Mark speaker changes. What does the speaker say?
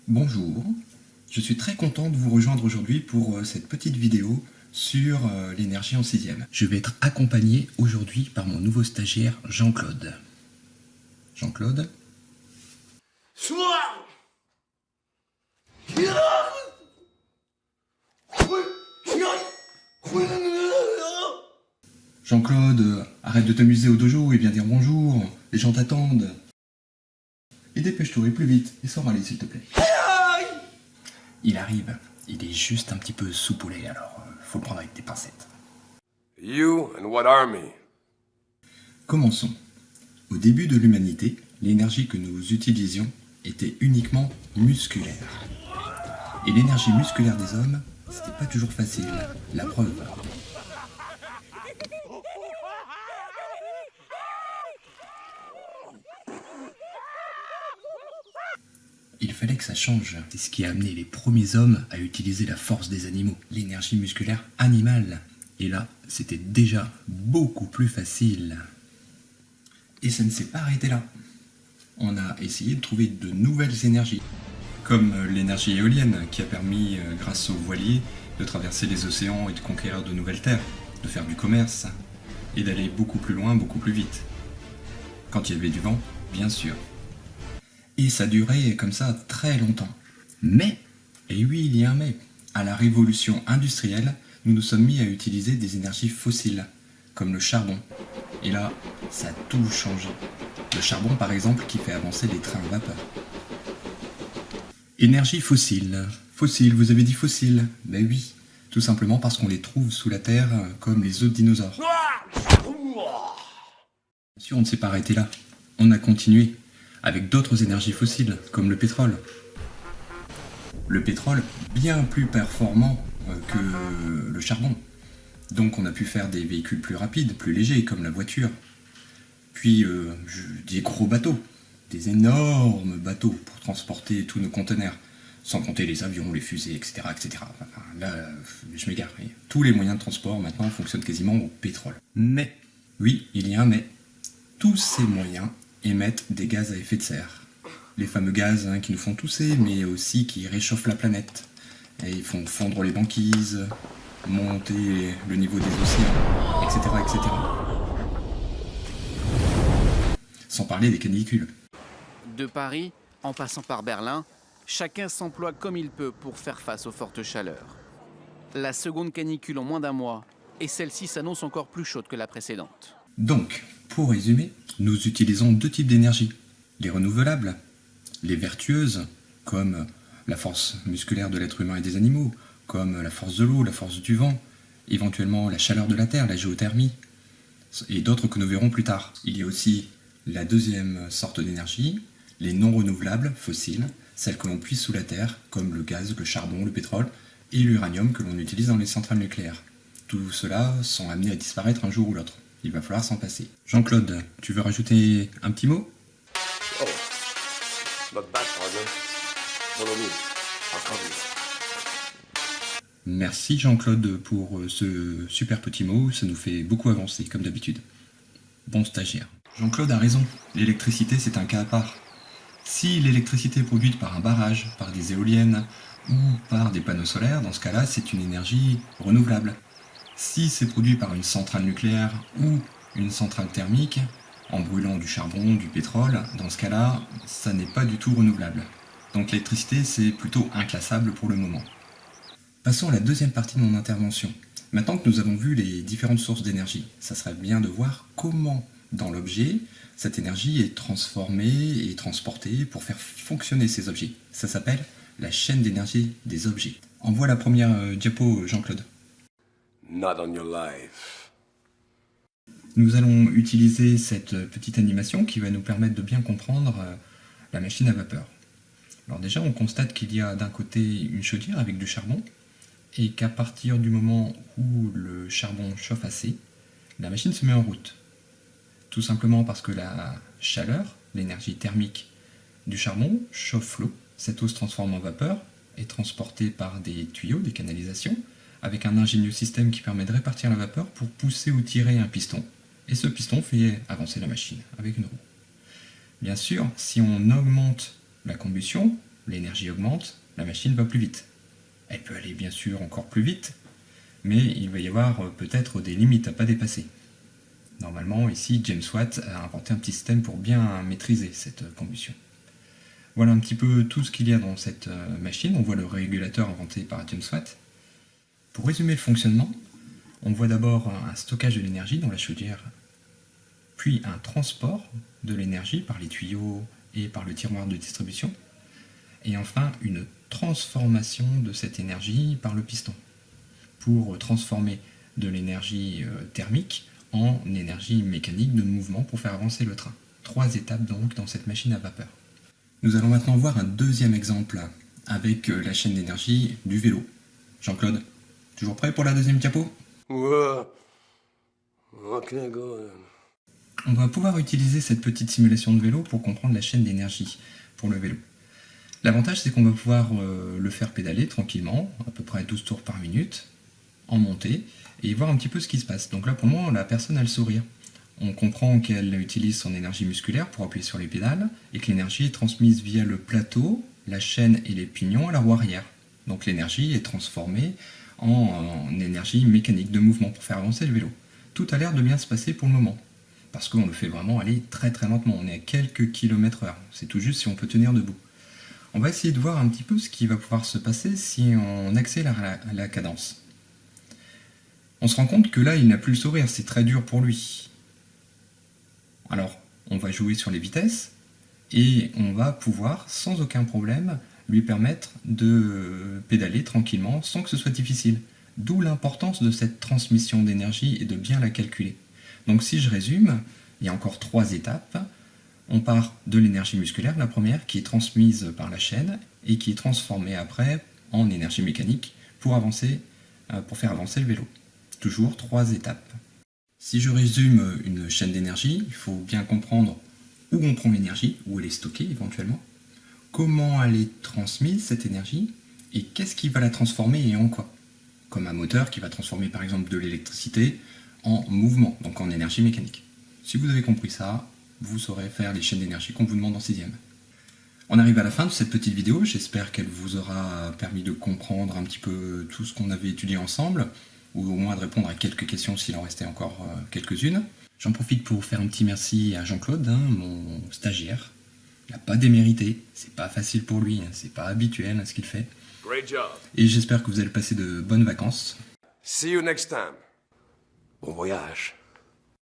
Speaker 1: Bonjour, je suis très content de vous rejoindre aujourd'hui pour cette petite vidéo sur l'énergie en sixième. Je vais être accompagné aujourd'hui par mon nouveau stagiaire Jean-Claude. Jean-Claude. Jean-Claude, arrête de t'amuser au dojo et viens dire bonjour, les gens t'attendent. Et dépêche-toi, et plus vite, et sors aller s'il te plaît. Il arrive, il est juste un petit peu soupolé, alors faut le prendre avec des pincettes.
Speaker 2: You and what army?
Speaker 1: Commençons. Au début de l'humanité, l'énergie que nous utilisions était uniquement musculaire. Et l'énergie musculaire des hommes, c'était pas toujours facile. La preuve. Il fallait que ça change. C'est ce qui a amené les premiers hommes à utiliser la force des animaux, l'énergie musculaire animale. Et là, c'était déjà beaucoup plus facile. Et ça ne s'est pas arrêté là. On a essayé de trouver de nouvelles énergies, comme l'énergie éolienne qui a permis, grâce aux voiliers, de traverser les océans et de conquérir de nouvelles terres, de faire du commerce, et d'aller beaucoup plus loin, beaucoup plus vite. Quand il y avait du vent, bien sûr. Et ça durait comme ça très longtemps. Mais, et oui, il y a un mais, à la révolution industrielle, nous nous sommes mis à utiliser des énergies fossiles, comme le charbon. Et là, ça a tout changé. Le charbon, par exemple, qui fait avancer les trains à vapeur. Énergie fossile. Fossile, vous avez dit fossile? Ben oui, tout simplement parce qu'on les trouve sous la terre comme les autres dinosaures. Bien sûr, on ne s'est pas arrêté là. On a continué avec d'autres énergies fossiles, comme le pétrole. Le pétrole, bien plus performant que le charbon. Donc on a pu faire des véhicules plus rapides, plus légers, comme la voiture. Puis des gros bateaux, des énormes bateaux pour transporter tous nos conteneurs, sans compter les avions, les fusées, etc. etc. Enfin, là, je m'égare. Tous les moyens de transport maintenant fonctionnent quasiment au pétrole. Mais, oui, il y a un mais. Tous ces moyens émettent des gaz à effet de serre. Les fameux gaz qui nous font tousser, mais aussi qui réchauffent la planète. Et ils font fondre les banquises, monter le niveau des océans, etc. etc. Sans parler des canicules.
Speaker 3: De Paris, en passant par Berlin, chacun s'emploie comme il peut pour faire face aux fortes chaleurs. La seconde canicule en moins d'un mois, et celle-ci s'annonce encore plus chaude que la précédente.
Speaker 1: Donc, pour résumer, nous utilisons deux types d'énergie. Les renouvelables, les vertueuses, comme la force musculaire de l'être humain et des animaux, comme la force de l'eau, la force du vent, éventuellement la chaleur de la terre, la géothermie, et d'autres que nous verrons plus tard. Il y a aussi la deuxième sorte d'énergie, les non renouvelables, fossiles, celles que l'on puise sous la terre, comme le gaz, le charbon, le pétrole, et l'uranium que l'on utilise dans les centrales nucléaires. Tout cela sont amenés à disparaître un jour ou l'autre. Il va falloir s'en passer. Jean-Claude, tu veux rajouter un petit mot?
Speaker 2: Oh, not bad, partner. Follow me. I'll cover you.
Speaker 1: Merci Jean-Claude pour ce super petit mot, ça nous fait beaucoup avancer, comme d'habitude. Bon stagiaire. Jean-Claude a raison, l'électricité c'est un cas à part. Si l'électricité est produite par un barrage, par des éoliennes ou par des panneaux solaires, dans ce cas-là c'est une énergie renouvelable. Si c'est produit par une centrale nucléaire ou une centrale thermique, en brûlant du charbon, du pétrole, dans ce cas-là, ça n'est pas du tout renouvelable. Donc l'électricité c'est plutôt inclassable pour le moment. Passons à la deuxième partie de mon intervention. Maintenant que nous avons vu les différentes sources d'énergie, ça serait bien de voir comment, dans l'objet, cette énergie est transformée et transportée pour faire fonctionner ces objets. Ça s'appelle la chaîne d'énergie des objets. Envoie la première diapo, Jean-Claude.
Speaker 2: Not on your life.
Speaker 1: Nous allons utiliser cette petite animation qui va nous permettre de bien comprendre la machine à vapeur. Alors déjà, on constate qu'il y a d'un côté une chaudière avec du charbon, et qu'à partir du moment où le charbon chauffe assez, la machine se met en route. Tout simplement parce que la chaleur, l'énergie thermique du charbon, chauffe l'eau. Cette eau se transforme en vapeur, est transportée par des tuyaux, des canalisations, avec un ingénieux système qui permet de répartir la vapeur pour pousser ou tirer un piston. Et ce piston fait avancer la machine avec une roue. Bien sûr, si on augmente la combustion, l'énergie augmente, la machine va plus vite. Elle peut aller bien sûr encore plus vite, mais il va y avoir peut-être des limites à pas dépasser. Normalement, ici, James Watt a inventé un petit système pour bien maîtriser cette combustion. Voilà un petit peu tout ce qu'il y a dans cette machine. On voit le régulateur inventé par James Watt. Pour résumer le fonctionnement, on voit d'abord un stockage de l'énergie dans la chaudière, puis un transport de l'énergie par les tuyaux et par le tiroir de distribution, et enfin une transformation de cette énergie par le piston, pour transformer de l'énergie thermique en énergie mécanique de mouvement pour faire avancer le train. 3 étapes donc dans cette machine à vapeur. Nous allons maintenant voir un deuxième exemple avec la chaîne d'énergie du vélo. Jean-Claude, toujours prêt pour la deuxième diapo ?
Speaker 2: Ouais. Ok, go.
Speaker 1: On va pouvoir utiliser cette petite simulation de vélo pour comprendre la chaîne d'énergie pour le vélo. L'avantage, c'est qu'on va pouvoir le faire pédaler tranquillement, à peu près 12 tours par minute, en montée, et voir un petit peu ce qui se passe. Donc là, pour le moment, la personne a le sourire. On comprend qu'elle utilise son énergie musculaire pour appuyer sur les pédales, et que l'énergie est transmise via le plateau, la chaîne et les pignons à la roue arrière. Donc l'énergie est transformée en énergie mécanique de mouvement pour faire avancer le vélo. Tout a l'air de bien se passer pour le moment, parce qu'on le fait vraiment aller très très lentement. On est à quelques kilomètres heure. C'est tout juste si on peut tenir debout. On va essayer de voir un petit peu ce qui va pouvoir se passer si on accélère la cadence. On se rend compte que là, il n'a plus le sourire, c'est très dur pour lui. Alors, on va jouer sur les vitesses et on va pouvoir, sans aucun problème, lui permettre de pédaler tranquillement sans que ce soit difficile. D'où l'importance de cette transmission d'énergie et de bien la calculer. Donc si je résume, il y a encore 3 étapes. On part de l'énergie musculaire, la première, qui est transmise par la chaîne et qui est transformée après en énergie mécanique pour faire avancer le vélo. Toujours 3 étapes. Si je résume une chaîne d'énergie, il faut bien comprendre où on prend l'énergie, où elle est stockée éventuellement, comment elle est transmise cette énergie, et qu'est-ce qui va la transformer et en quoi. Comme un moteur qui va transformer par exemple de l'électricité en mouvement, donc en énergie mécanique. Si vous avez compris ça, vous saurez faire les chaînes d'énergie qu'on vous demande en 6e. On arrive à la fin de cette petite vidéo, j'espère qu'elle vous aura permis de comprendre un petit peu tout ce qu'on avait étudié ensemble, ou au moins de répondre à quelques questions s'il en restait encore quelques-unes. J'en profite pour faire un petit merci à Jean-Claude, mon stagiaire. Il n'a pas démérité, c'est pas facile pour lui, c'est pas habituel ce qu'il fait.
Speaker 2: Great job.
Speaker 1: Et j'espère que vous allez passer de bonnes vacances.
Speaker 2: See you next time. Bon voyage.